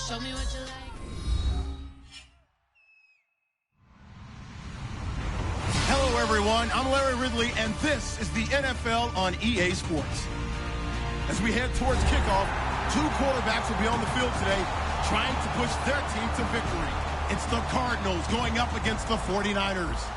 Show me what you like. Hello, everyone. I'm Larry Ridley, and this is the NFL on EA Sports. As we head towards kickoff, two quarterbacks will be on the field today trying to push their team to victory. It's the Cardinals going up against the 49ers.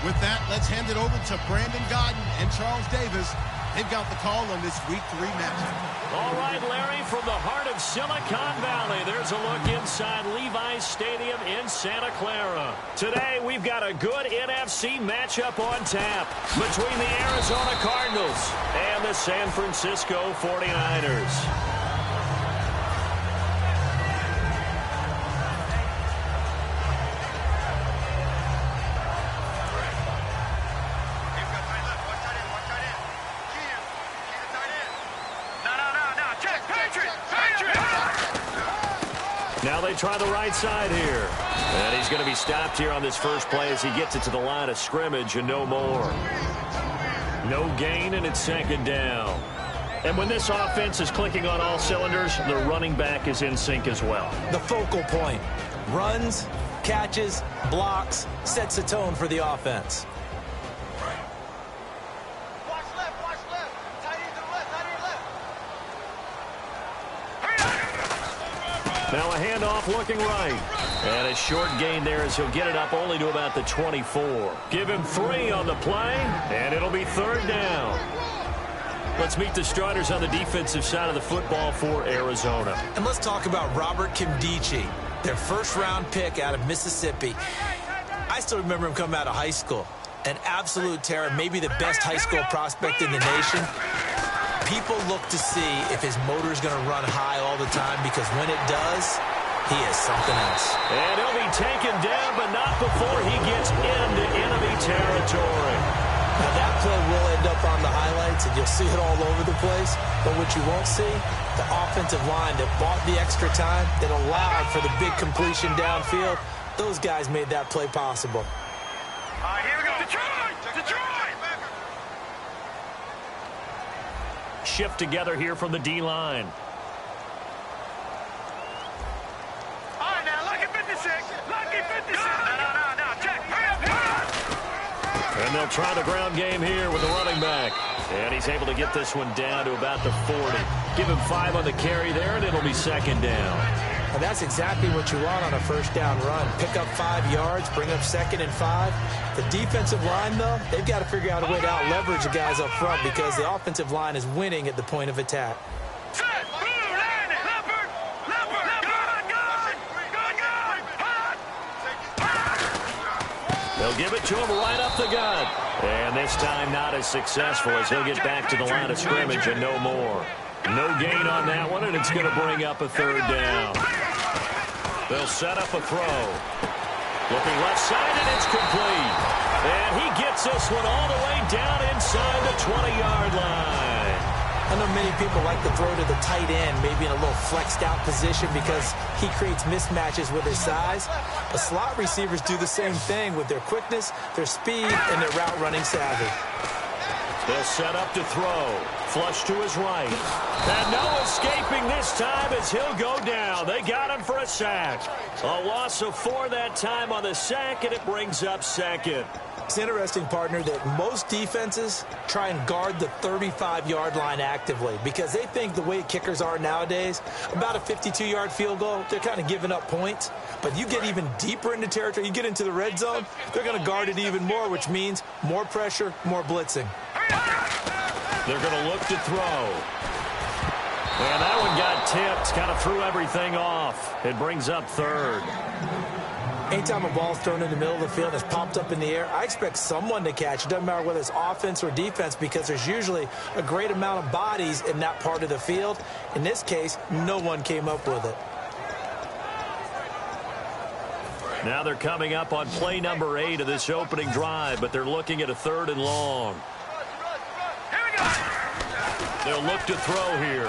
With that, let's hand it over to Brandon Godden and Charles Davis. They've got the call on this Week 3 matchup. All right, Larry, from the heart of Silicon Valley, there's a look inside Levi's Stadium in Santa Clara. Today, we've got a good NFC matchup on tap between the Arizona Cardinals and the San Francisco 49ers. Now they try the right side here. And he's going to be stopped here on this first play as he gets it to the line of scrimmage and no more. No gain, and it's second down. And when this offense is clicking on all cylinders, the running back is in sync as well. The focal point. Runs, catches, blocks, sets a tone for the offense. Now a handoff looking right. And a short gain there as he'll get it up only to about the 24. Give him 3 on the play, and it'll be third down. Let's meet the starters on the defensive side of the football for Arizona. And let's talk about Robert Kimdichie, their first-round pick out of Mississippi. I still remember him coming out of high school. An absolute terror, maybe the best high school prospect in the nation. People look to see if his motor is going to run high all the time, because when it does, he is something else. And he'll be taken down, but not before he gets into enemy territory. Now that play will end up on the highlights, and you'll see it all over the place. But what you won't see, the offensive line that bought the extra time, that allowed for the big completion downfield, those guys made that play possible. All right, here we go. Detroit! Detroit! Shift together here from the D-line. All right, now, lucky 56. Lucky 56. No, check. And they'll try the ground game here with the running back. And he's able to get this one down to about the 40. Give him 5 on the carry there, and it'll be second down. And that's exactly what you want on a first down run. Pick up 5 yards, bring up 2nd and 5. The defensive line, though, they've got to figure out a way to out-leverage the guys up front, because the offensive line is winning at the point of attack. They'll give it to him right up the gut. And this time not as successful, as he'll get back to the line of scrimmage and no more. No gain on that one, and it's going to bring up a third down. They'll set up a throw. Looking left side, and it's complete. And he gets this one all the way down inside the 20-yard line. I know many people like to throw to the tight end, maybe in a little flexed out position, because he creates mismatches with his size. But slot receivers do the same thing with their quickness, their speed, and their route running savvy. They'll set up to throw. Flush to his right. And no escaping this time as he'll go down. They got him for a sack. A loss of 4 that time on the sack, and it brings up second. It's interesting, partner, that most defenses try and guard the 35-yard line actively, because they think the way kickers are nowadays, about a 52-yard field goal, they're kind of giving up points. But you get even deeper into territory, you get into the red zone, they're going to guard it even more, which means more pressure, more blitzing. They're going to look to throw. And that one got tipped, kind of threw everything off. It brings up third. Anytime a ball's thrown in the middle of the field and it's popped up in the air, I expect someone to catch. It doesn't matter whether it's offense or defense, because there's usually a great amount of bodies in that part of the field. In this case, no one came up with it. Now they're coming up on play number 8 of this opening drive, but they're looking at a 3rd and long. They'll look to throw here.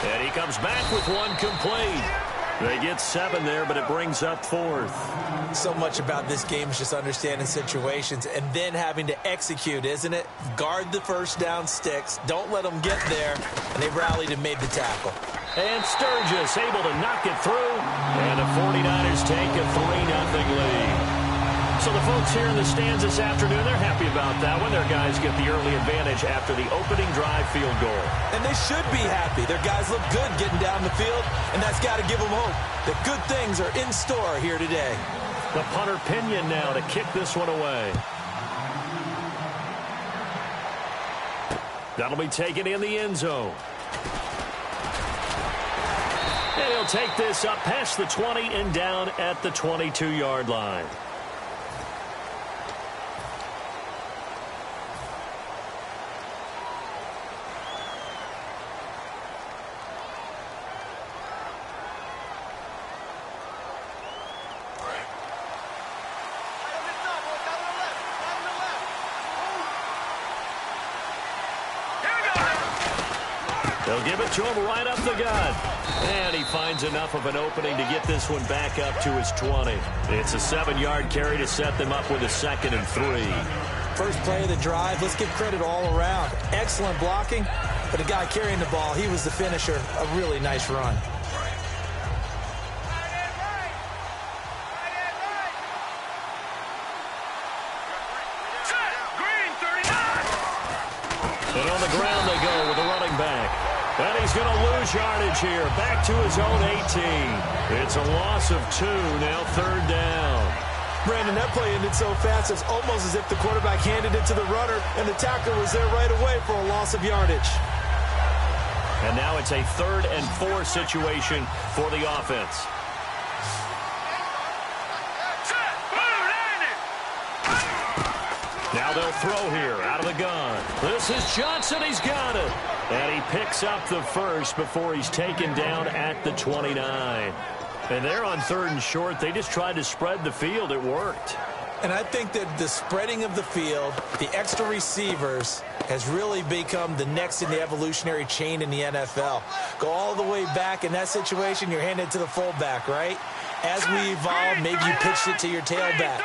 And he comes back with one complete. They get 7 there, but it brings up 4th. So much about this game is just understanding situations and then having to execute, isn't it? Guard the first down sticks. Don't let them get there. And they rallied and made the tackle. And Sturgis able to knock it through. And the 49ers take a 3-0 lead. So the folks here in the stands this afternoon, they're happy about that one. Their guys get the early advantage after the opening drive field goal. And they should be happy. Their guys look good getting down the field, and that's got to give them hope that good things are in store here today. The punter Pinion now to kick this one away. That'll be taken in the end zone. And he'll take this up past the 20 and down at the 22-yard line. They'll give it to him right up the gut. And he finds enough of an opening to get this one back up to his 20. It's a 7-yard carry to set them up with a 2nd and 3. First play of the drive, let's give credit all around. Excellent blocking, but the guy carrying the ball, he was the finisher. A really nice run. And on the ground they go with the running back. And he's going to lose yardage here. Back to his own 18. It's a loss of 2. Now 3rd down. Brandon, that play ended so fast, it's almost as if the quarterback handed it to the runner, and the tackler was there right away for a loss of yardage. And now it's a 3rd and 4 situation for the offense. Now they'll throw here out of the gun. This is Johnson. He's got it. And he picks up the first before he's taken down at the 29. And they're on 3rd and short. They just tried to spread the field. It worked. And I think that the spreading of the field, the extra receivers, has really become the next in the evolutionary chain in the NFL. Go all the way back in that situation, you're handed to the fullback, right? As we evolve, maybe you pitched it to your tailback.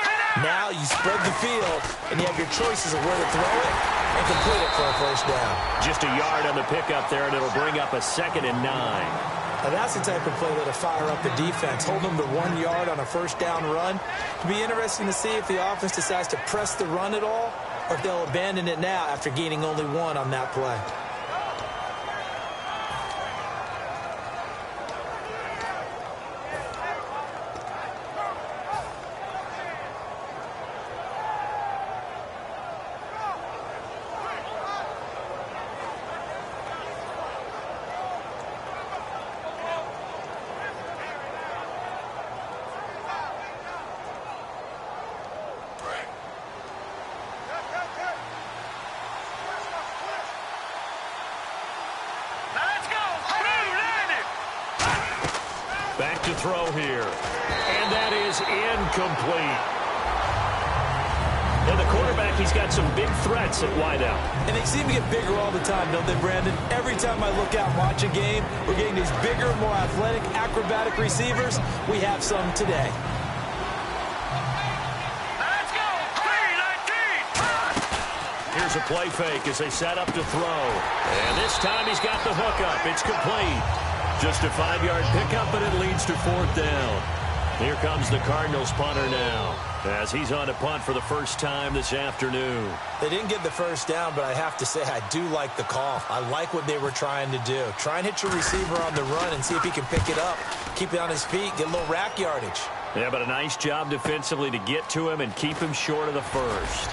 Now you spread the field, and you have your choices of where to throw it and complete it for a first down. Just a yard on the pickup there, and it'll bring up a 2nd and 9. Now that's the type of play that'll fire up the defense. Hold them to 1 yard on a first down run. It'll be interesting to see if the offense decides to press the run at all, or if they'll abandon it now after gaining only 1 on that play. Back to throw here. And that is incomplete. And the quarterback, he's got some big threats at wideout. And they seem to get bigger all the time, don't they, Brandon? Every time I look out and watch a game, we're getting these bigger, more athletic, acrobatic receivers. We have some today. Let's go! 3-19! Here's a play fake as they set up to throw. And this time he's got the hookup. It's complete. Just a 5-yard pickup, and it leads to 4th down. Here comes the Cardinals punter now, as he's on a punt for the first time this afternoon. They didn't get the first down, but I have to say I do like the call. I like what they were trying to do. Try and hit your receiver on the run and see if he can pick it up. Keep it on his feet, get a little rack yardage. Yeah, but a nice job defensively to get to him and keep him short of the first.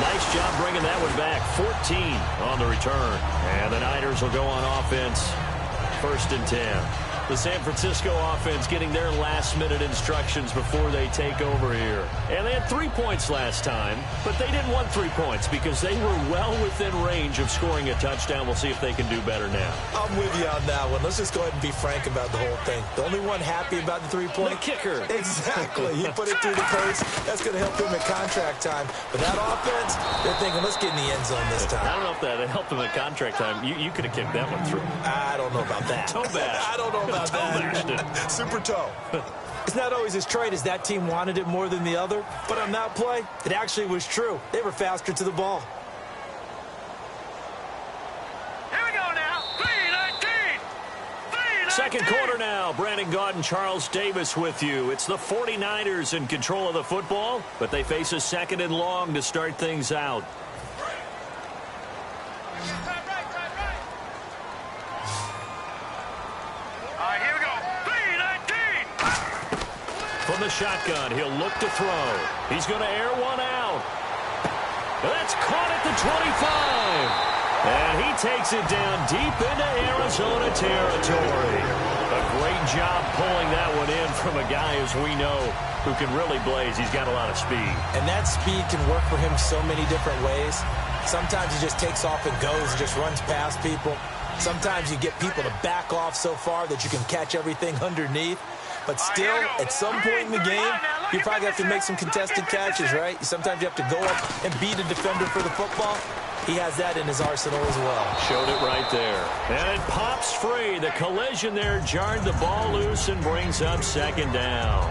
Nice job bringing that one back. 14 on the return. And the Niners will go on offense. 1st and 10. The San Francisco offense getting their last-minute instructions before they take over here. And they had 3 points last time, but they didn't want 3 points because they were well within range of scoring a touchdown. We'll see if they can do better now. I'm with you on that one. Let's just go ahead and be frank about the whole thing. The only one happy about the 3-point? The kicker. Exactly. He put it through the post. That's going to help him at contract time. But that offense, they're thinking, let's get in the end zone this time. I don't know if that helped him at contract time. You could have kicked that one through. I don't know about that. Toe bash. I don't know about Toe bashed it. Super toe. It's not always as trite as that team wanted it more than the other, but on that play, it actually was true. They were faster to the ball. Here we go now. 3-19. Second quarter now. Brandon Gaudin, Charles Davis with you. It's the 49ers in control of the football, but they face a 2nd and long to start things out. Here we go. 3-19. From the shotgun, he'll look to throw. He's going to air one out. That's caught at the 25. And he takes it down deep into Arizona territory. A great job pulling that one in from a guy, as we know, who can really blaze. He's got a lot of speed. And that speed can work for him so many different ways. Sometimes he just takes off and goes and just runs past people. Sometimes you get people to back off so far that you can catch everything underneath. But still, at some point in the game, you probably have to make some contested catches, right? Sometimes you have to go up and beat a defender for the football. He has that in his arsenal as well. Showed it right there. And it pops free. The collision there jarred the ball loose and brings up 2nd down.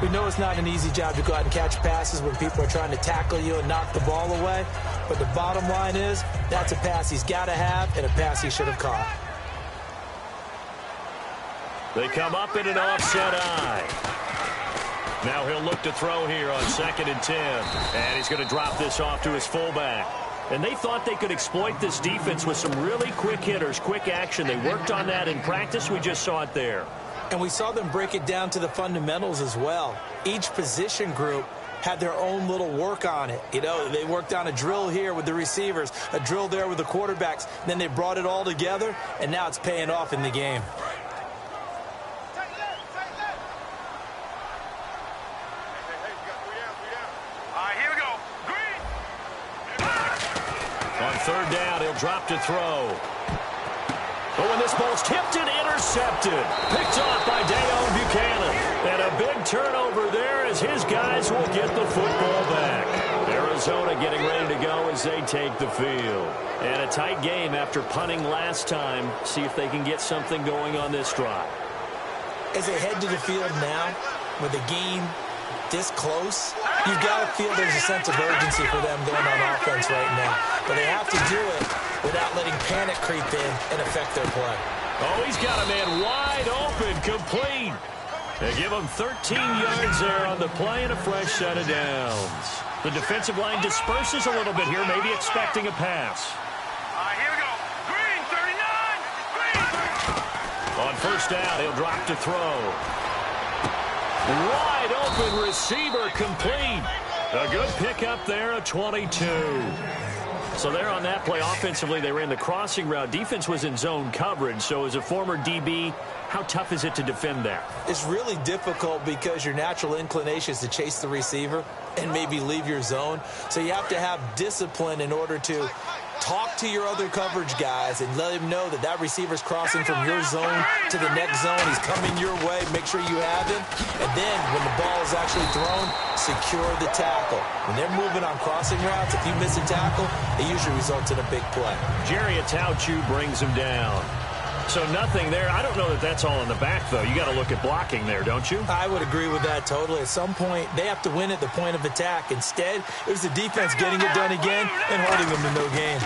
We know it's not an easy job to go out and catch passes when people are trying to tackle you and knock the ball away. But the bottom line is, that's a pass he's got to have and a pass he should have caught. They come up in an offset eye. Now he'll look to throw here on 2nd and 10. And he's going to drop this off to his fullback. And they thought they could exploit this defense with some really quick hitters, quick action. They worked on that in practice. We just saw it there. And we saw them break it down to the fundamentals as well. Each position group had their own little work on it. You know, they worked on a drill here with the receivers, a drill there with the quarterbacks. Then they brought it all together, and now it's paying off in the game. Here we go. Green. On 3rd down, he'll drop to throw. But when this ball's tipped and intercepted, picked off by Dayon Buchanan. And a big turnover there as his guys will get the football back. Arizona getting ready to go as they take the field. And a tight game after punting last time. See if they can get something going on this drive. As they head to the field now, with the game this close, you've got to feel there's a sense of urgency for them going on offense right now. But they have to do it without letting panic creep in and affect their play. Oh, he's got a man wide open, complete. They give him 13 yards there on the play and a fresh set of downs. The defensive line disperses a little bit here, maybe expecting a pass. Here we go. Green, 39. Green. On 1st down, he'll drop to throw. Wide open receiver, complete. A good pickup there, a 22. So there on that play, offensively, they ran the crossing route. Defense was in zone coverage. So as a former DB, how tough is it to defend that? It's really difficult because your natural inclination is to chase the receiver and maybe leave your zone. So you have to have discipline in order to talk to your other coverage guys and let him know that that receiver's crossing from your zone to the next zone. He's coming your way. Make sure you have him. And then when the ball is actually thrown, secure the tackle. When they're moving on crossing routes, if you miss a tackle, it usually results in a big play. Jerry Atauchu brings him down. So nothing there. I don't know that that's all in the back, though. You got to look at blocking there, don't you? I would agree with that totally. At some point, they have to win at the point of attack. Instead, it was the defense getting it done again and holding them to no gain.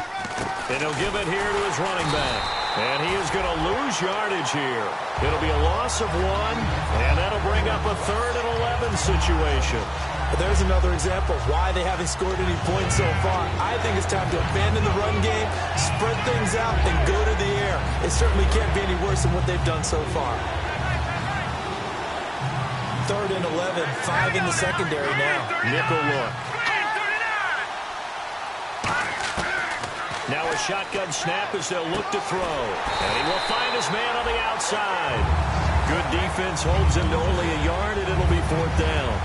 And he'll give it here to his running back. And he is going to lose yardage here. It'll be a loss of 1, and that'll bring up a 3rd and 11 situation. There's another example of why they haven't scored any points so far. I think it's time to abandon the run game, spread things out, and go to the air. It certainly can't be any worse than what they've done so far. 3rd and 11, 5 in the secondary now. Nickel look. Now a shotgun snap as they'll look to throw. And he will find his man on the outside. Good defense holds him to only a yard, and it'll be 4th down.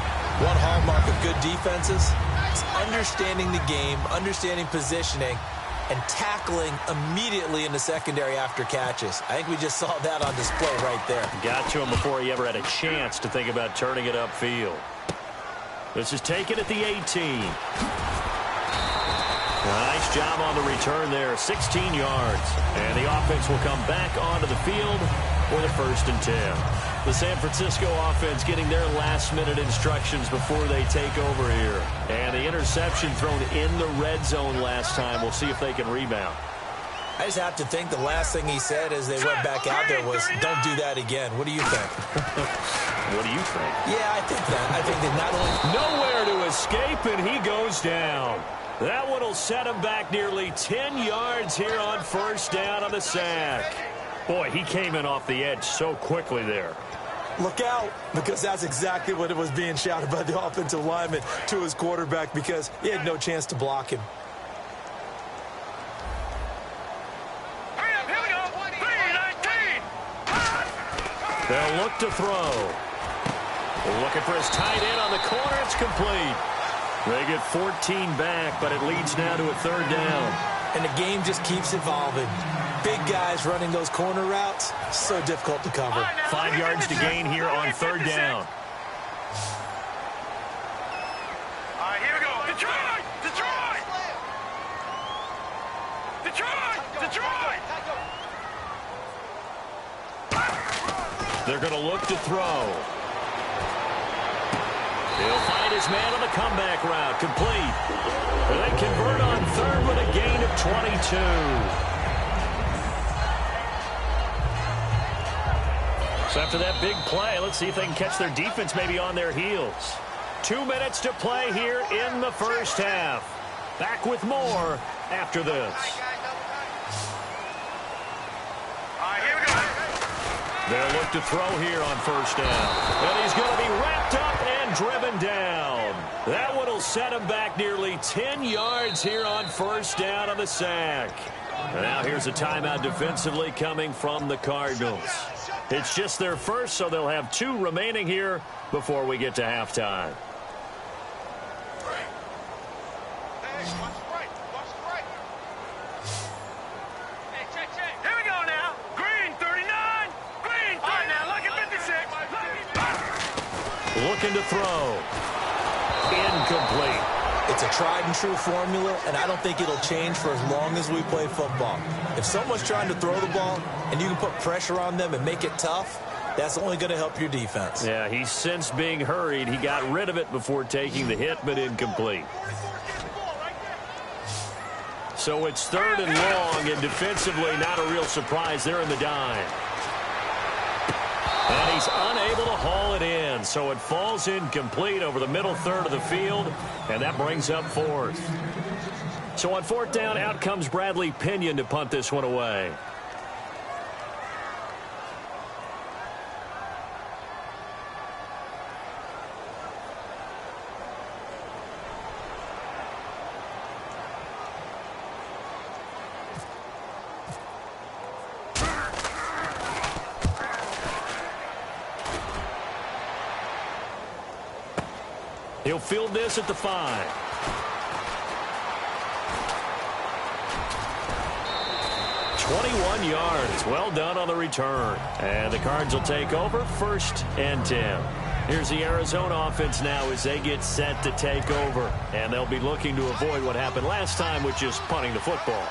One hallmark of good defenses is understanding the game, understanding positioning, and tackling immediately in the secondary after catches. I think we just saw that on display right there. Got to him before he ever had a chance to think about turning it upfield. This is taken at the 18. Nice job on the return there, 16 yards. And the offense will come back onto the field for the 1st and 10. The San Francisco offense getting their last-minute instructions before they take over here. And the interception thrown in the red zone last time. We'll see if they can rebound. I just have to think the last thing he said as they went back out there was, don't do that again. What do you think? What do you think? Yeah, I think that. I think that not only... Nowhere to escape, and he goes down. That one will set him back nearly 10 yards here on first down on the sack. Boy, he came in off the edge so quickly there. Look out, because that's exactly what it was being shouted by the offensive lineman to his quarterback because he had no chance to block him. They'll look to throw. Looking for his tight end on the corner. It's complete. They get 14 back, but it leads now to a third down. And the game just keeps evolving. Big guys running those corner routes, so difficult to cover. 5 yards to gain here on third down. All right, here we go. Detroit! Detroit! Detroit! Detroit! They're going to look to throw. He'll find his man on the comeback route. Complete. They convert on third with a gain of 22. So after that big play, let's see if they can catch their defense maybe on their heels. 2 minutes to play here in the first half. Back with more after this. They'll look to throw here on first down. And he's going to be wrapped up and driven down. That one will set him back nearly 10 yards here on first down on the sack. And now here's a timeout defensively coming from the Cardinals. It's just their first, so they'll have 2 remaining here before we get to halftime. Looking to throw. Incomplete. It's a tried-and-true formula, and I don't think it'll change for as long as we play football. If someone's trying to throw the ball and you can put pressure on them and make it tough, that's only going to help your defense. Yeah, he sensed being hurried. He got rid of it before taking the hit, but incomplete. So it's third and long, and defensively not a real surprise. They're in the dime. And he's unable to haul it in, so it falls incomplete over the middle third of the field, and that brings up fourth. So on fourth down, out comes Bradley Pinion to punt this one away. He'll field this at the 5. "21 yards. Well done on the return. And the Cards will take over 1st and 10. Here's the Arizona offense now as they get set to take over. And they'll be looking to avoid what happened last time, which is punting the football.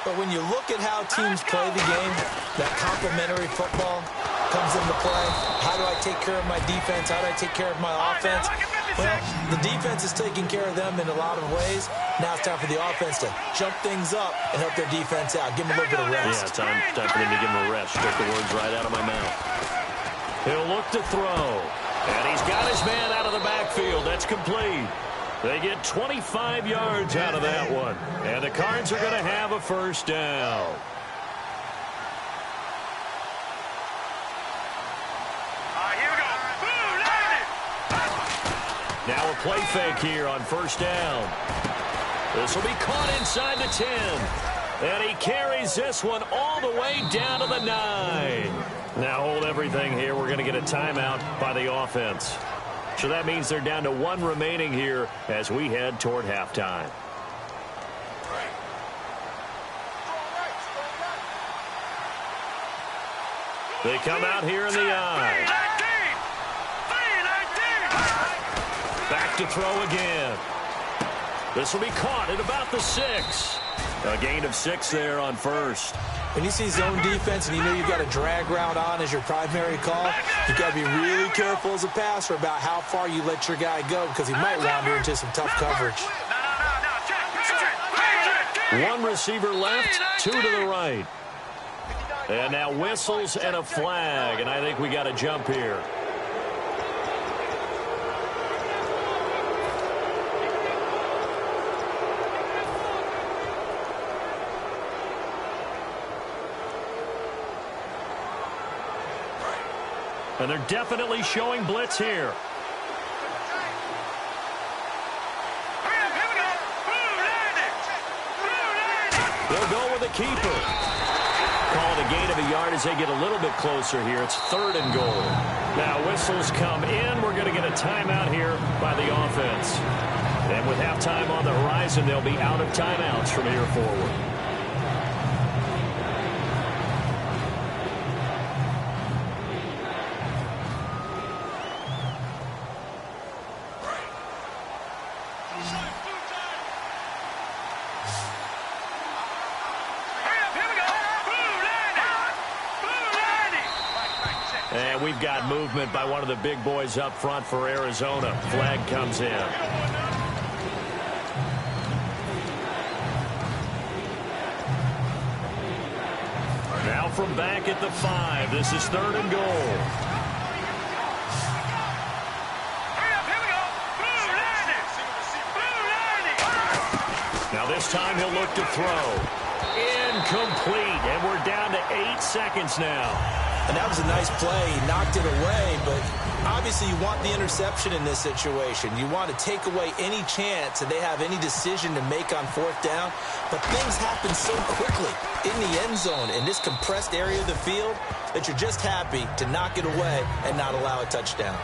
But when you look at how teams play the game, that complementary football comes into play. How do I take care of my defense? How do I take care of my offense? Well, the defense is taking care of them in a lot of ways. Now it's time for the offense to jump things up and help their defense out. Give them a little bit of rest. Yeah, time for them to give them a rest. Took the words right out of my mouth. He'll look to throw. And he's got his man out of the backfield. That's complete. They get 25 yards out of that one. And the Cards are going to have a first down. Now a play fake here on first down. This will be caught inside the 10. And he carries this one all the way down to the 9. Now hold everything here. We're going to get a timeout by the offense. So that means they're down to 1 remaining here as we head toward halftime. They come out here in the I. Back to throw again. This will be caught at about the 6. A gain of 6 there on first. When you see zone defense and you know you've got a drag route on as your primary call, you've got to be really careful as a passer about how far you let your guy go because he might wander into some tough coverage. One receiver left, two to the right. And now whistles and a flag, and I think we got a jump here. And they're definitely showing blitz here. They'll go with the keeper. Call it a gain of a yard as they get a little bit closer here. It's 3rd and goal. Now whistles come in. We're going to get a timeout here by the offense. And with halftime on the horizon, they'll be out of timeouts from here forward. And we've got movement by one of the big boys up front for Arizona. Flag comes in. Now from back at the 5. This is 3rd and goal. Now this time he'll look to throw. Incomplete. And we're down to 8 seconds now. And that was a nice play. He knocked it away, but obviously you want the interception in this situation. You want to take away any chance that they have any decision to make on 4th down. But things happen so quickly in the end zone in this compressed area of the field that you're just happy to knock it away and not allow a touchdown.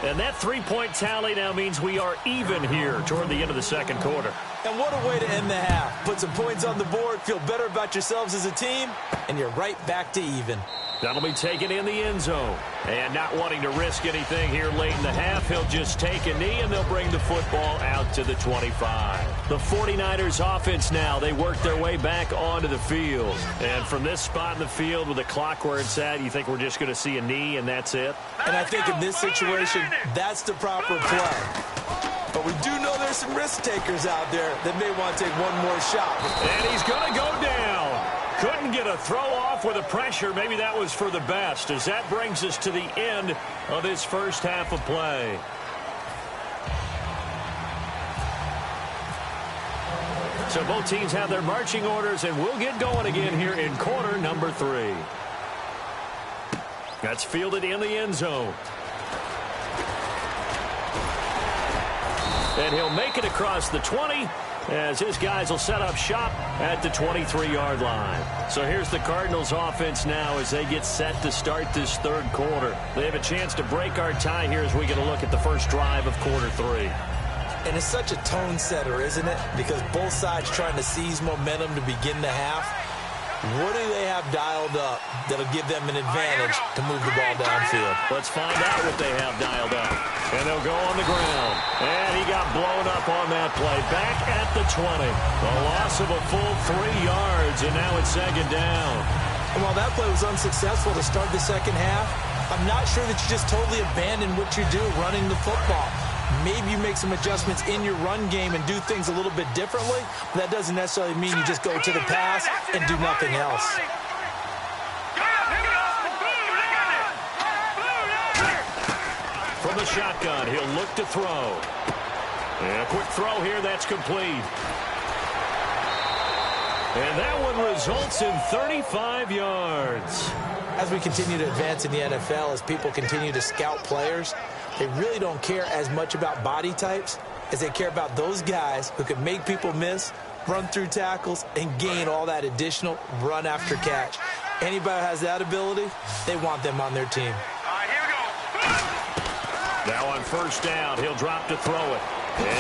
And that 3-point tally now means we are even here toward the end of the second quarter. And what a way to end the half. Put some points on the board, feel better about yourselves as a team, and you're right back to even. That'll be taken in the end zone. And not wanting to risk anything here late in the half, he'll just take a knee, and they'll bring the football out to the 25. The 49ers offense now, they work their way back onto the field. And from this spot in the field with the clock where it's at, you think we're just going to see a knee and that's it? And I think in this situation, that's the proper play. But we do know there's some risk takers out there that may want to take one more shot. And he's going to go down. Couldn't get a throw off with the pressure. Maybe that was for the best, as that brings us to the end of this first half of play. So both teams have their marching orders, and we'll get going again here in quarter number 3. That's fielded in the end zone. And he'll make it across the 20, as his guys will set up shop at the 23-yard line. So here's the Cardinals offense now as they get set to start this third quarter. They have a chance to break our tie here as we get a look at the first drive of quarter 3. And it's such a tone setter, isn't it? Because both sides trying to seize momentum to begin the half. What do they have dialed up that'll give them an advantage to move the ball downfield? Let's find out what they have dialed up. And they'll go on the ground. And he got blown up on that play. Back at the 20. A loss of a full 3 yards, and now it's second down. And while that play was unsuccessful to start the second half, I'm not sure that you just totally abandon what you do running the football. Maybe you make some adjustments in your run game and do things a little bit differently. That doesn't necessarily mean you just go to the pass and do nothing else. From the shotgun, he'll look to throw. And a quick throw here, that's complete. And that one results in 35 yards. As we continue to advance in the NFL, as people continue to scout players, they really don't care as much about body types as they care about those guys who can make people miss, run through tackles, and gain all that additional run after catch. Anybody who has that ability, they want them on their team. All right, here we go. Now on first down, he'll drop to throw it.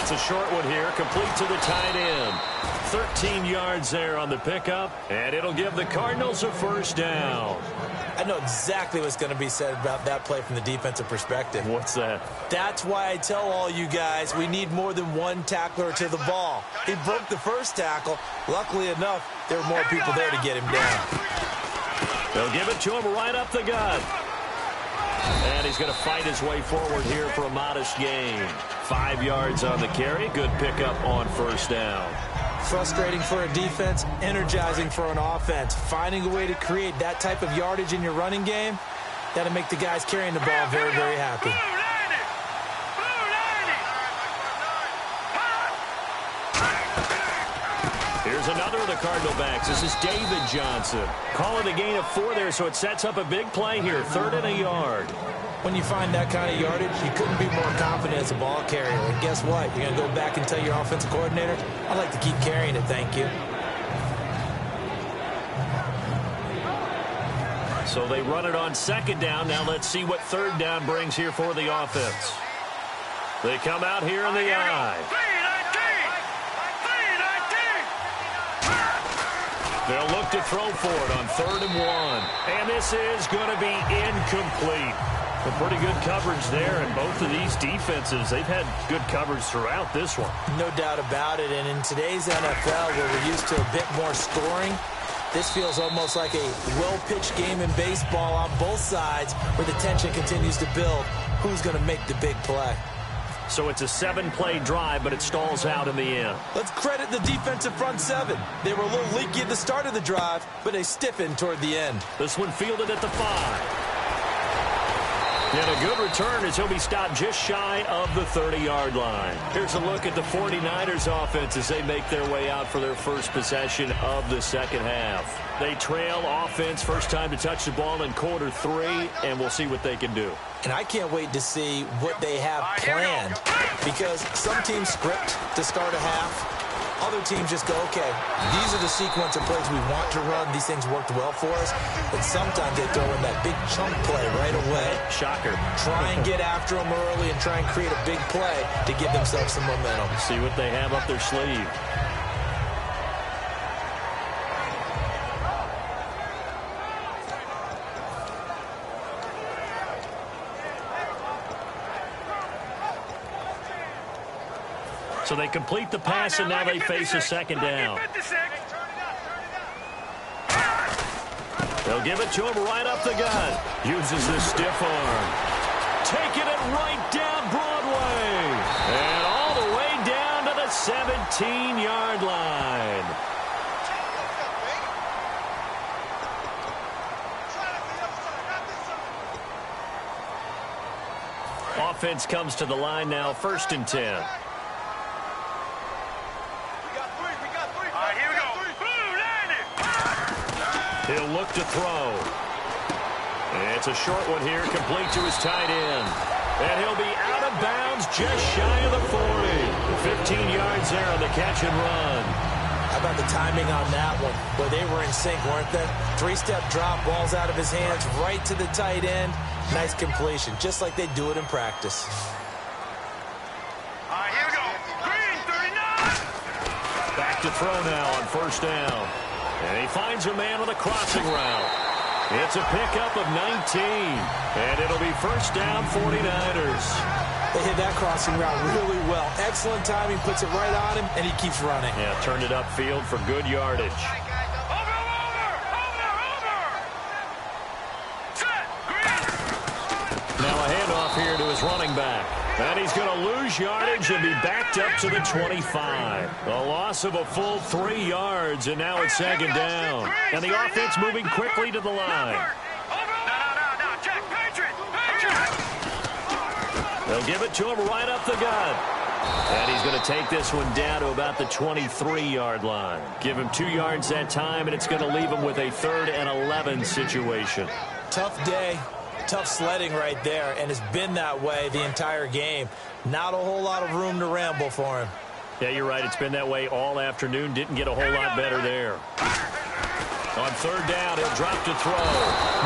It's a short one here, complete to the tight end. 13 yards there on the pickup, and it'll give the Cardinals a first down. I know exactly what's going to be said about that play from the defensive perspective. What's that? That's why I tell all you guys we need more than one tackler to the ball. He broke the first tackle. Luckily enough, there were more people there to get him down. They'll give it to him right up the gut. And he's going to fight his way forward here for a modest gain. 5 yards on the carry. Good pickup on first down. Frustrating for a defense, energizing for an offense. Finding a way to create that type of yardage in your running game, that'll make the guys carrying the ball very, very happy. Here's another of the Cardinal backs. This is David Johnson. Calling a gain of 4 there, so it sets up a big play here. 3rd and a yard. When you find that kind of yardage, you couldn't be more confident as a ball carrier. And guess what? You're going to go back and tell your offensive coordinator, I'd like to keep carrying it, thank you. So they run it on 2nd down. Now let's see what 3rd down brings here for the offense. They come out here in the eye. They'll look to throw for it on 3rd and 1. And this is going to be incomplete. A pretty good coverage there, and both of these defenses, they've had good coverage throughout this one. No doubt about it, and in today's NFL, where we're used to a bit more scoring, this feels almost like a well-pitched game in baseball on both sides, where the tension continues to build. Who's going to make the big play? So it's a 7-play drive, but it stalls out in the end. Let's credit the defensive front 7. They were a little leaky at the start of the drive, but they stiffened toward the end. This one fielded at the 5. And a good return as he'll be stopped just shy of the 30-yard line. Here's a look at the 49ers offense as they make their way out for their first possession of the second half. They trail offense, first time to touch the ball in quarter 3, and we'll see what they can do. And I can't wait to see what they have planned, because some teams script to start a half. Other teams just go, okay, these are the sequence of plays we want to run. These things worked well for us. But sometimes they throw in that big chunk play right away. Shocker. Try and get after them early and try and create a big play to give themselves some momentum. See what they have up their sleeve. So they complete the pass, and now they face a 2nd down. They'll give it to him right up the gut. Uses the stiff arm. Taking it right down Broadway. And all the way down to the 17-yard line. Offense comes to the line now, 1st and 10. He'll look to throw. And it's a short one here, complete to his tight end. And he'll be out of bounds just shy of the 40. 15 yards there on the catch and run. How about the timing on that one? Well, they were in sync, weren't they? 3-step drop, ball's out of his hands, right to the tight end. Nice completion, just like they do it in practice. Here we go. Green, 39. Back to throw now on 1st down. And he finds a man with a crossing route. It's a pickup of 19. And it'll be 1st down, 49ers. They hit that crossing route really well. Excellent timing, puts it right on him, and he keeps running. Yeah, turned it upfield for good yardage. Over. Set. Green. Now a handoff here to his running back. And he's going to lose yardage and be backed up to the 25. A loss of a full 3 yards, and now it's 2nd down. And the offense moving quickly to the line. No. Check. Patriot. They'll give it to him right up the gut. And he's going to take this one down to about the 23-yard line. Give him 2 yards that time, and it's going to leave him with a 3rd and 11 situation. Tough day. Tough sledding right there, and it's been that way the entire game. Not a whole lot of room to ramble for him. Yeah, you're right. It's been that way all afternoon. Didn't get a whole lot better there. On 3rd down, he'll drop to throw.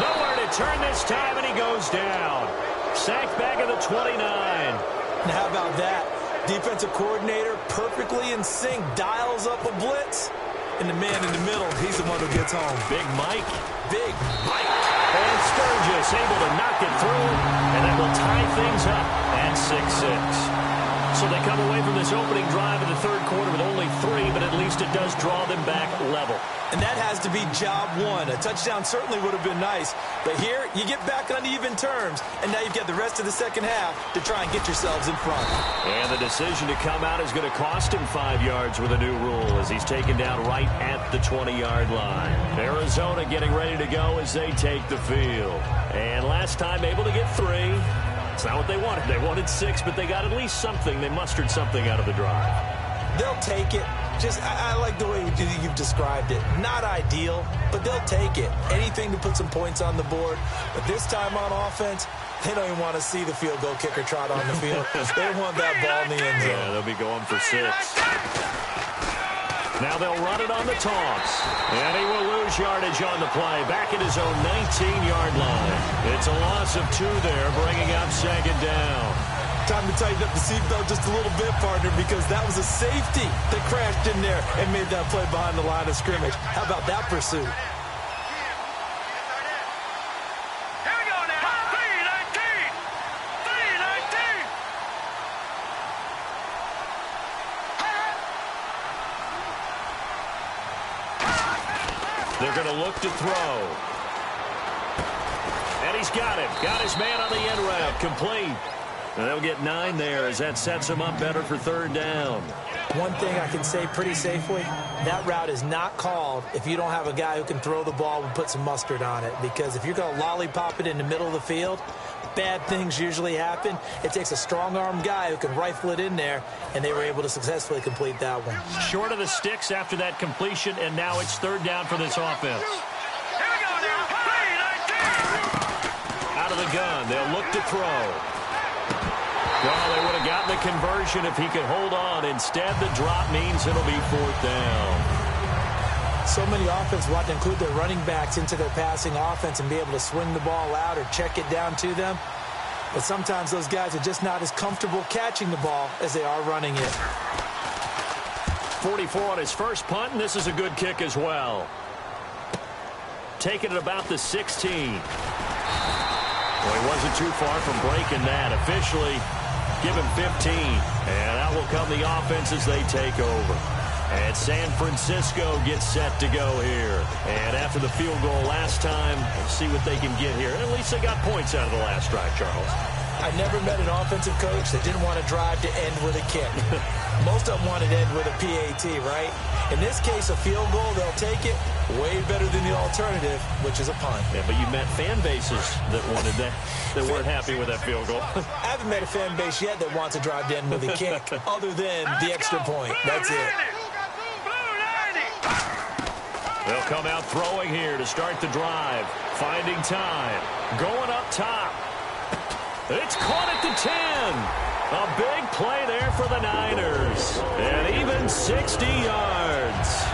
Nowhere to turn this time, and he goes down. Sacked back at the 29. And how about that? Defensive coordinator perfectly in sync, dials up a blitz. And the man in the middle, he's the one who gets home. Big Mike. Big Mike. And Sturgis able to knock it through, and that will tie things up at 6-6. So they come away from this opening drive in the 3rd quarter with only 3, but at least least it does draw them back level. And that has to be job one. A touchdown certainly would have been nice. But here, you get back on even terms. And now you've got the rest of the second half to try and get yourselves in front. And the decision to come out is going to cost him 5 yards with a new rule as he's taken down right at the 20-yard line. Arizona getting ready to go as they take the field. And last time able to get 3. It's not what they wanted. They wanted 6, but they got at least something. They mustered something out of the drive. They'll take it. I like the way you've described it. Not ideal, but they'll take it. Anything to put some points on the board. But this time on offense, they don't even want to see the field goal kicker trot on the field. They want that ball in the end zone. Yeah, they'll be going for 6. Now they'll run it on the toss. And he will lose yardage on the play. Back at his own 19-yard line. It's a loss of 2 there, bringing up second down. Time to tighten up the seatbelt just a little bit, partner, because that was a safety that crashed in there and made that play behind the line of scrimmage. How about that pursuit? Here we go now. 3-19. 3-19. They're going to look to throw. And he's got it. Got his man on the end route. Complete. And they'll get 9 there as that sets them up better for third down. One thing I can say pretty safely, that route is not called if you don't have a guy who can throw the ball and put some mustard on it. Because if you're going to lollipop it in the middle of the field, bad things usually happen. It takes a strong-armed guy who can rifle it in there, and they were able to successfully complete that one. Short of the sticks after that completion, and now it's third down for this offense. Here we go now. 3-19. Out of the gun, they'll look to throw. Well, they would have gotten the conversion if he could hold on. Instead, the drop means it'll be fourth down. So many offenses want to include their running backs into their passing offense and be able to swing the ball out or check it down to them. But sometimes those guys are just not as comfortable catching the ball as they are running it. 44 on his first punt, and this is a good kick as well. Taking it about the 16. Well, he wasn't too far from breaking that. Officially, give him 15. And out will come the offense as they take over. And San Francisco gets set to go here. And after the field goal last time, we'll see what they can get here. And at least they got points out of the last drive, Charles. I never met an offensive coach that didn't want to drive to end with a kick. Most of them wanted to end with a PAT, right? In this case, a field goal, they'll take it. Way better than the alternative, which is a punt. Yeah, but you met fan bases that wanted that, that weren't happy with that field goal. I haven't met a fan base yet that wants to drive to end with a kick, other than the extra point. That's it. They'll come out throwing here to start the drive. Finding time. Going up top. It's caught at the 10. A big play there for the Niners. And even 60 yards.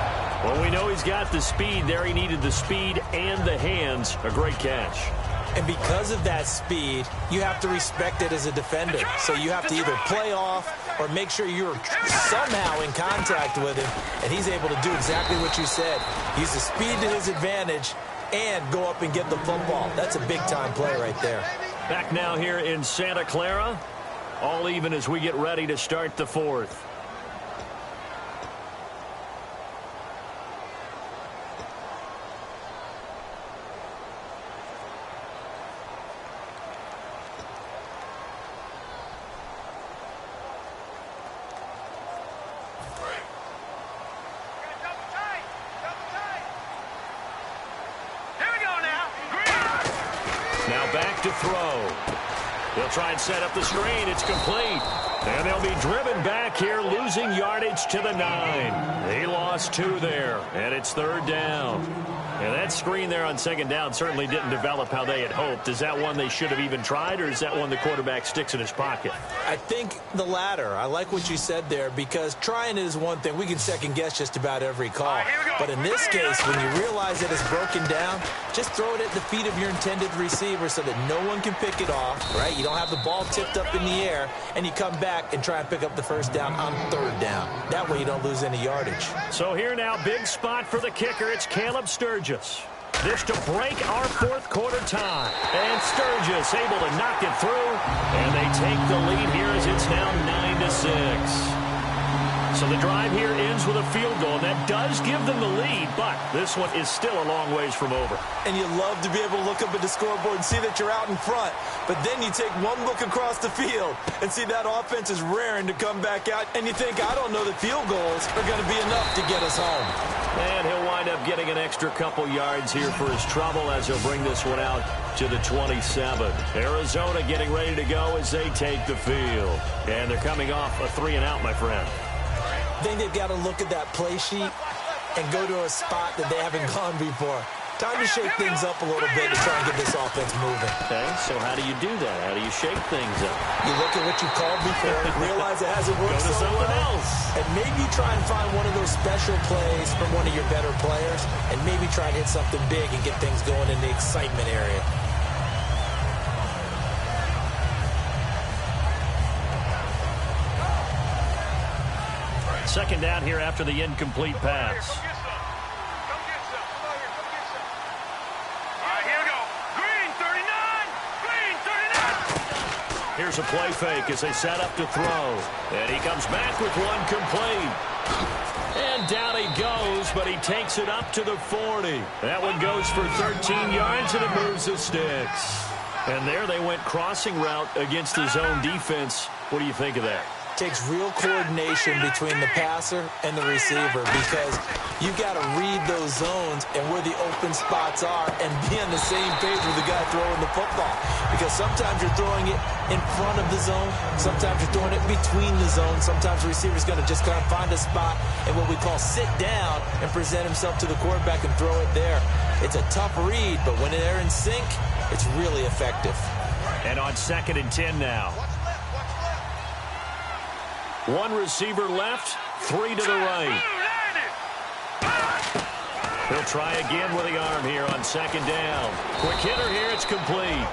Well, we know he's got the speed there. He needed the speed and the hands. A great catch. And because of that speed, you have to respect it as a defender. So you have to either play off or make sure you're somehow in contact with him. And he's able to do exactly what you said. Use the speed to his advantage and go up and get the football. That's a big-time play right there. Back now here in Santa Clara. All even as we get ready to start the fourth. Back to throw. They'll try and set up the screen. It's complete. And they'll be driven back here, losing yardage to the 9. He lost 2 there, and it's third down. And that screen there on second down certainly didn't develop how they had hoped. Is that one they should have even tried, or is that one the quarterback sticks in his pocket? I think the latter. I like what you said there, because trying it is one thing. We can second-guess just about every call. But in this case, when you realize that it's broken down, just throw it at the feet of your intended receiver so that no one can pick it off, right? You don't have the ball tipped up in the air, and you come back and try and pick up the first down on third down. That way you don't lose any yardage. So here now, big spot for the kicker. It's Caleb Sturgis. This to break our fourth quarter tie. And Sturgis able to knock it through. And they take the lead here as it's now 9-6. So the drive here ends with a field goal, and that does give them the lead, but this one is still a long ways from over. And you love to be able to look up at the scoreboard and see that you're out in front. But then you take one look across the field and see that offense is raring to come back out. And you think, I don't know that field goals are going to be enough to get us home. And he'll wind up getting an extra couple yards here for his trouble as he'll bring this one out to the 27. Arizona getting ready to go as they take the field. And they're coming off a 3-and-out, my friend. I think they've got to look at that play sheet and go to a spot that they haven't gone before. Time to shake things up a little bit to try and get this offense moving. Okay, so how do you do that? How do you shake things up? You look at what you called before, realize it hasn't worked Go to so something well, else. and maybe try and find one of those special plays from one of your better players, and maybe try and hit something big and get things going in the excitement area. Second down here after the incomplete pass. Come get some. Come on here. Come get some. All right, here we go. Green 39. Green 39. Here's a play fake as they set up to throw. And he comes back with one complete. And down he goes, but he takes it up to the 40. That one goes for 13 yards, and it moves the sticks. And there they went crossing route against his own defense. What do you think of that? Takes real coordination between the passer and the receiver because you've got to read those zones and where the open spots are and be on the same page with the guy throwing the football. Because sometimes you're throwing it in front of the zone. Sometimes you're throwing it between the zones. Sometimes the receiver's going to just kind of find a spot and what we call sit down and present himself to the quarterback and throw it there. It's a tough read, but when they're in sync, it's really effective. And on 2nd and 10 now. One receiver left, 3 to the right. He'll try again with the arm here on 2nd down. Quick hitter here, it's complete.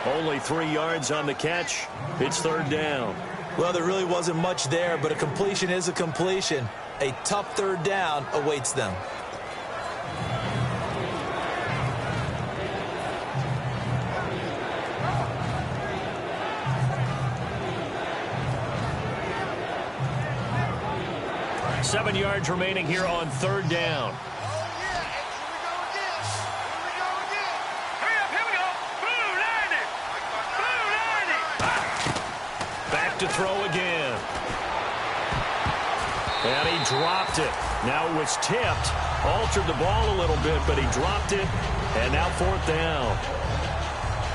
Only 3 yards on the catch. It's 3rd down. Well, there really wasn't much there, but a completion is a completion. A tough 3rd down awaits them. Seven yards remaining here on 3rd down. Back to throw again. And he dropped it. Now it was tipped. Altered the ball a little bit, but he dropped it. And now 4th down.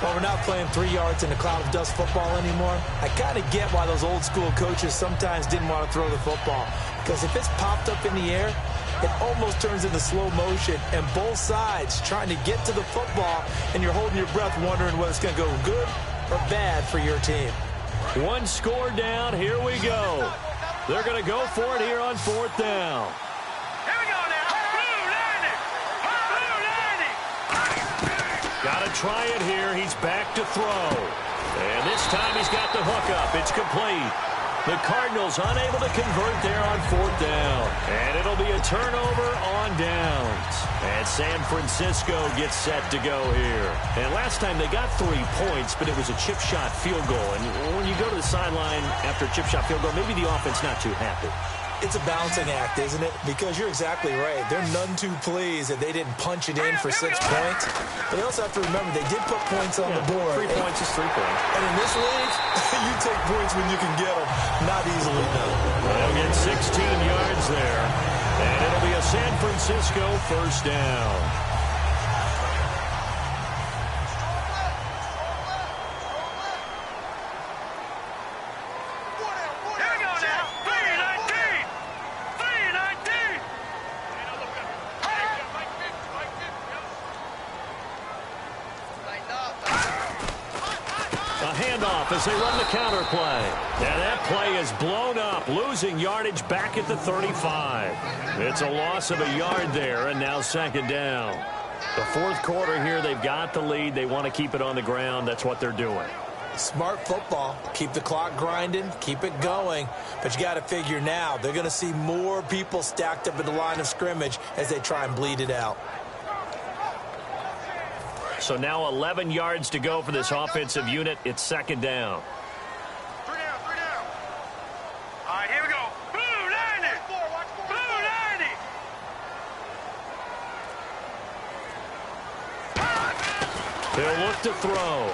Well, we're not playing 3 yards in a cloud of dust football anymore. I kind of get why those old school coaches sometimes didn't want to throw the football. Because if it's popped up in the air, it almost turns into slow motion. And both sides trying to get to the football, and you're holding your breath wondering whether it's going to go good or bad for your team. One score down. Here we go. They're going to go for it here on 4th down. Here we go now. Blue 90. Got to try it here. He's back to throw. And this time he's got the hook up. It's complete. The Cardinals unable to convert there on 4th down. And it'll be a turnover on downs. And San Francisco gets set to go here. And last time they got 3 points, but it was a chip shot field goal. And when you go to the sideline after a chip shot field goal, maybe the offense not too happy. It's a balancing act, isn't it? Because you're exactly right. They're none too pleased that they didn't punch it in for 6 points. But they also have to remember they did put points on the board. 3 points is 3 points. And in this league, you take points when you can get them. Not easily done. They'll get 16 yards there. And it'll be a San Francisco 1st down. As they run the counter play. And that play is blown up, losing yardage back at the 35. It's a loss of a yard there, and now 2nd down. The 4th quarter here, they've got the lead. They want to keep it on the ground. That's what they're doing. Smart football. Keep the clock grinding. Keep it going. But you got to figure now, they're going to see more people stacked up at the line of scrimmage as they try and bleed it out. So now 11 yards to go for this offensive unit. It's 2nd down. 3 down. All right, here we go. Blue 90. He'll look to throw.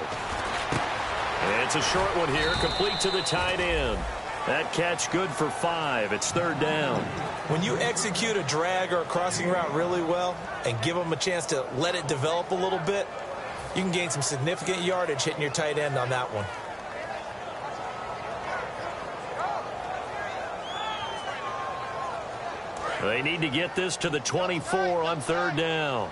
It's a short one here, complete to the tight end. That catch good for 5. It's third down. When you execute a drag or a crossing route really well and give them a chance to let it develop a little bit, you can gain some significant yardage hitting your tight end on that one. They need to get this to the 24 on third down.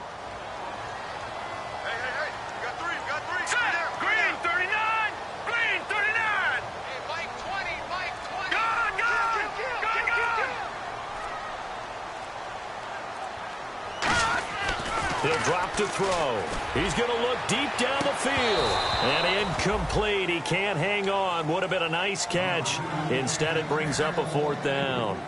He'll drop to throw. He's going to look deep down the field. And incomplete. He can't hang on. Would have been a nice catch. Instead, it brings up a fourth down.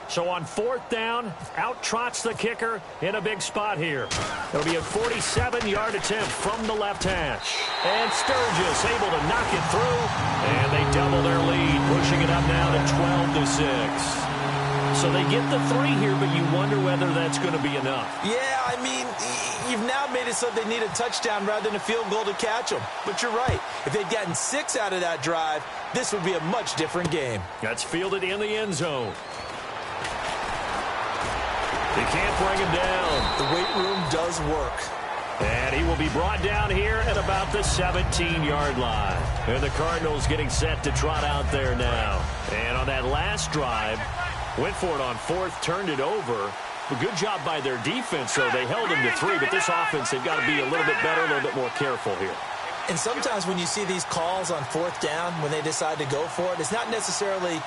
So on fourth down, out trots the kicker in a big spot here. It'll be a 47-yard attempt from the left hash. And Sturgis able to knock it through. And they double their lead, pushing it up now to 12-6. So they get the 3 here, but you wonder whether that's going to be enough. Yeah, I mean, you've now made it so they need a touchdown rather than a field goal to catch them. But you're right. If they'd gotten 6 out of that drive, this would be a much different game. That's fielded in the end zone. They can't bring him down. The weight room does work. And he will be brought down here at about the 17-yard line. And the Cardinals getting set to trot out there now. And on that last drive, went for it on fourth, turned it over. A good job by their defense, though. They held him to 3, but this offense, they've got to be a little bit better, a little bit more careful here. And sometimes when you see these calls on fourth down, when they decide to go for it, it's not necessarily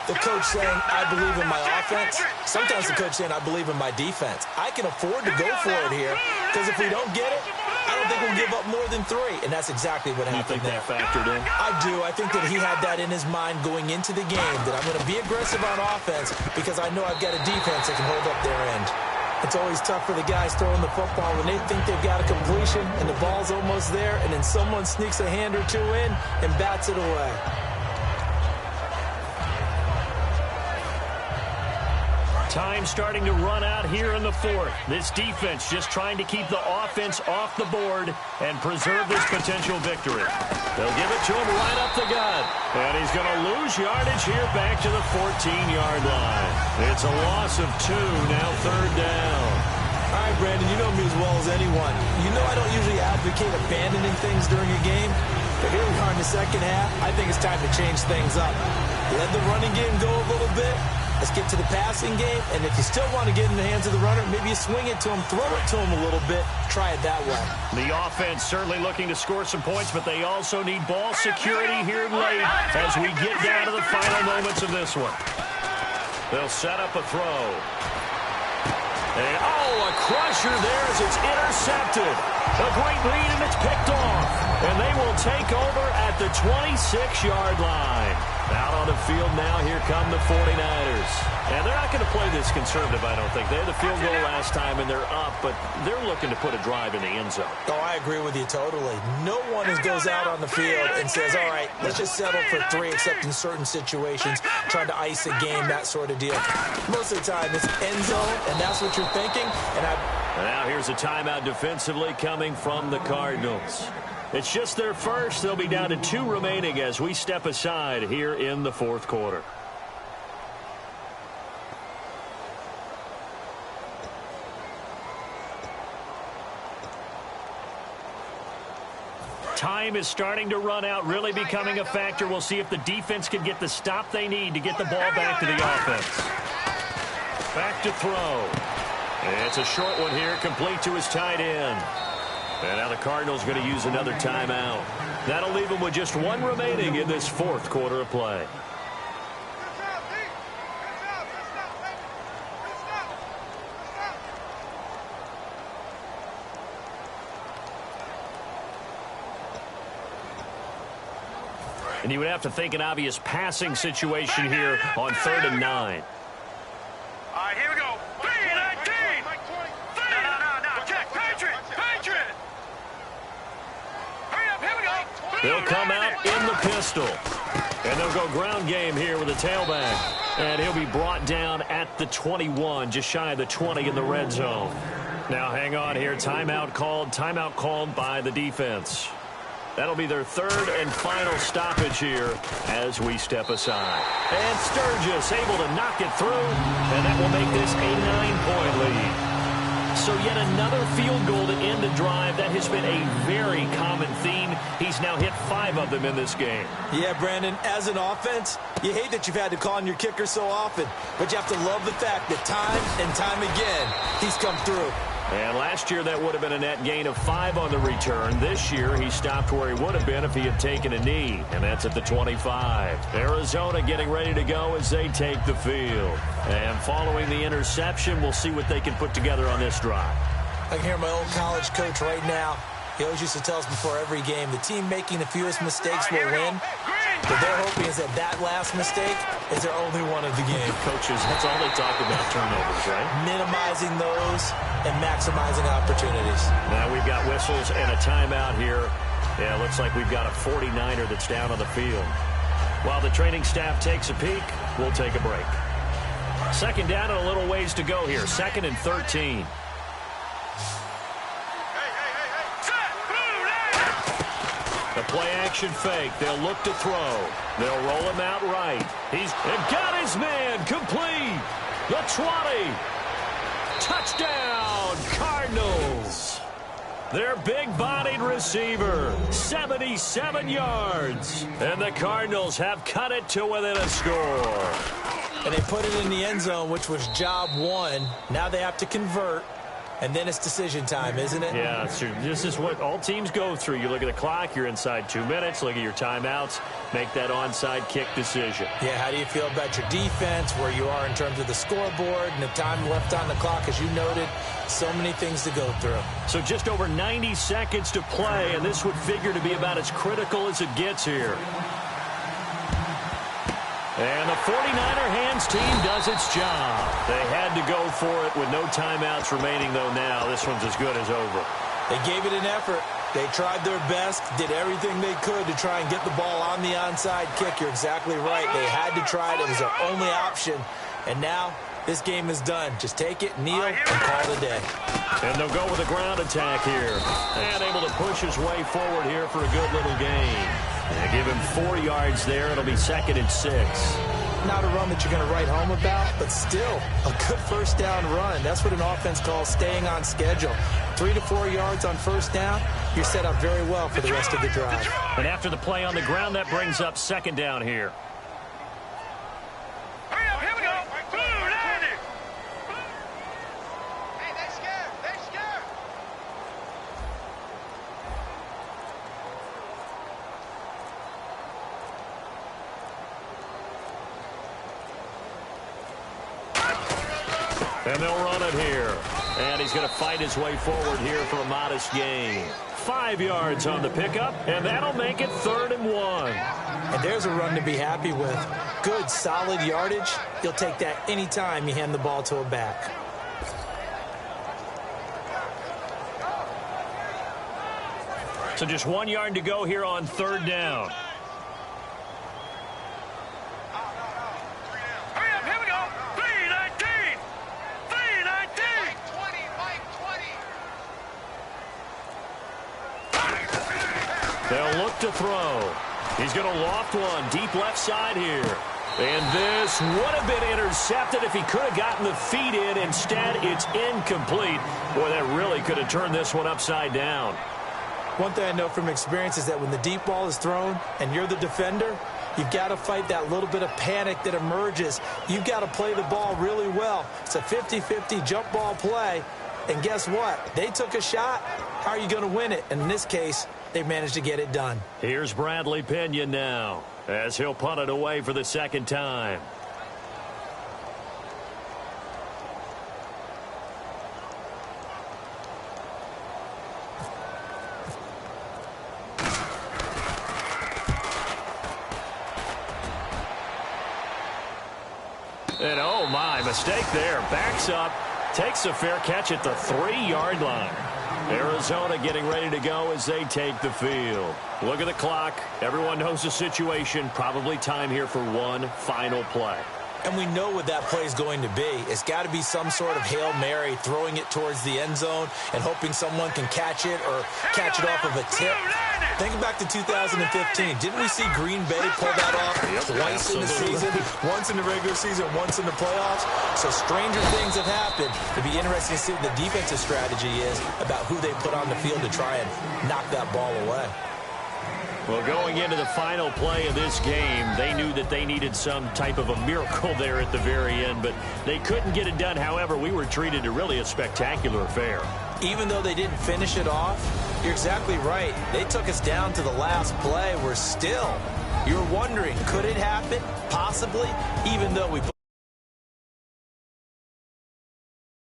the coach saying, I believe in my offense. Sometimes the coach saying, I believe in my defense. I can afford to go for it here, because if we don't get it, I don't think we'll give up more than 3. And that's exactly what happened there. You think that factored in? I do. I think that he had that in his mind going into the game, that I'm going to be aggressive on offense because I know I've got a defense that can hold up their end. It's always tough for the guys throwing the football when they think they've got a completion and the ball's almost there, and then someone sneaks a hand or 2 in and bats it away. Time starting to run out here in the fourth. This defense just trying to keep the offense off the board and preserve this potential victory. They'll give it to him right up the gut. And he's going to lose yardage here back to the 14-yard line. It's a loss of 2, now third down. All right, Brandon, you know me as well as anyone. You know I don't usually advocate abandoning things during a game, but here we are in the second half. I think it's time to change things up. Let the running game go a little bit. Let's get to the passing game, and if you still want to get in the hands of the runner, maybe you swing it to him, throw it to him a little bit, try it that way. The offense certainly looking to score some points, but they also need ball security here late as we get down to the final moments of this one. They'll set up a throw. And, a crusher there as it's intercepted. A great lead, and it's picked off. And they will take over at the 26-yard line. Out on the field now, here come the 49ers. And they're not going to play this conservative, I don't think. They had the field goal last time, and they're up, but they're looking to put a drive in the end zone. Oh, I agree with you totally. No one goes out on the field and says, all right, let's just settle for 3, except in certain situations, trying to ice a game, that sort of deal. Most of the time, it's end zone, and that's what you're thinking. And now here's a timeout defensively coming from the Cardinals. It's just their first. They'll be down to 2 remaining as we step aside here in the fourth quarter. Time is starting to run out, really becoming a factor. We'll see if the defense can get the stop they need to get the ball back to the offense. Back to throw. It's a short one here, complete to his tight end. And now the Cardinals going to use another timeout. That'll leave them with just 1 remaining in this fourth quarter of play. And you would have to think an obvious passing situation here on 3rd and 9. All right, here we go. 3-19. No. Check. Patriot. Hurry up, here we go. They'll come out in the pistol. And they'll go ground game here with a tailback. And he'll be brought down at the 21, just shy of the 20 in the red zone. Now hang on here. Timeout called by the defense. That'll be their third and final stoppage here as we step aside. And Sturgis able to knock it through, and that will make this a 9-point lead. So yet another field goal to end the drive. That has been a very common theme. He's now hit 5 of them in this game. Yeah, Brandon, as an offense, you hate that you've had to call on your kicker so often, but you have to love the fact that time and time again, he's come through. And last year, that would have been a net gain of 5 on the return. This year, he stopped where he would have been if he had taken a knee, and that's at the 25. Arizona getting ready to go as they take the field. And following the interception, we'll see what they can put together on this drive. I can hear my old college coach right now. He always used to tell us before every game, the team making the fewest mistakes will win. What they're hoping is that last mistake is their only one of the game. Coaches, that's all they talk about, turnovers, right? Minimizing those and maximizing opportunities. Now we've got whistles and a timeout here. Yeah, looks like we've got a 49er that's down on the field. While the training staff takes a peek, we'll take a break. Second down and a little ways to go here. 2nd and 13. The play-action fake. They'll look to throw. They'll roll him out right. He's got his man complete. The 20. Touchdown, Cardinals. Their big-bodied receiver, 77 yards. And the Cardinals have cut it to within a score. And they put it in the end zone, which was job 1. Now they have to convert. And then it's decision time, isn't it? Yeah, this is what all teams go through. You look at the clock, you're inside 2 minutes, look at your timeouts, make that onside kick decision. Yeah, how do you feel about your defense, where you are in terms of the scoreboard, and the time left on the clock, as you noted, so many things to go through. So just over 90 seconds to play, and this would figure to be about as critical as it gets here. And the 49er hands team does its job. They had to go for it with no timeouts remaining, though, now. This one's as good as over. They gave it an effort. They tried their best, did everything they could to try and get the ball on the onside kick. You're exactly right. They had to try it. It was their only option. And now this game is done. Just take it, kneel, and call it a day. And they'll go with a ground attack here. And able to push his way forward here for a good little gain. And give him 4 yards there. It'll be 2nd and 6. Not a run that you're going to write home about, but still a good first down run. That's what an offense calls staying on schedule. 3 to 4 yards on first down, you're set up very well for the rest of the drive. And after the play on the ground, that brings up 2nd down here. Hurry up, here we go. 290. Hey, they're scared. They're scared. And they'll run it here. And he's going to fight his way forward here for a modest gain. 5 yards on the pickup, and that'll make it 3rd and 1. And there's a run to be happy with. Good, solid yardage. You'll take that anytime you hand the ball to a back. So just 1 yard to go here on 3rd down. Hurry up, here we go. 319. 319. Mike 20. They'll look to throw. He's going to loft one deep left side here. And this would have been intercepted if he could have gotten the feet in. Instead, it's incomplete. Boy, that really could have turned this one upside down. One thing I know from experience is that when the deep ball is thrown and you're the defender, you've got to fight that little bit of panic that emerges. You've got to play the ball really well. It's a 50-50 jump ball play. And guess what? They took a shot. How are you going to win it? And in this case, they managed to get it done. Here's Bradley Pinion now as he'll punt it away for the 2nd time. And oh my, mistake there. Backs up, takes a fair catch at the 3-yard line. Arizona getting ready to go as they take the field. Look at the clock. Everyone knows the situation. Probably time here for one final play. And we know what that play is going to be. It's got to be some sort of Hail Mary, throwing it towards the end zone and hoping someone can catch it or catch it off of a tip. Think back to 2015. Didn't we see Green Bay pull that off twice in the season? Once in the regular season, once in the playoffs. So stranger things have happened. It'd be interesting to see what the defensive strategy is about who they put on the field to try and knock that ball away. Well, going into the final play of this game, they knew that they needed some type of a miracle there at the very end, but they couldn't get it done. However, we were treated to really a spectacular affair. Even though they didn't finish it off, you're exactly right. They took us down to the last play. We're still, you're wondering, could it happen? Possibly, even though we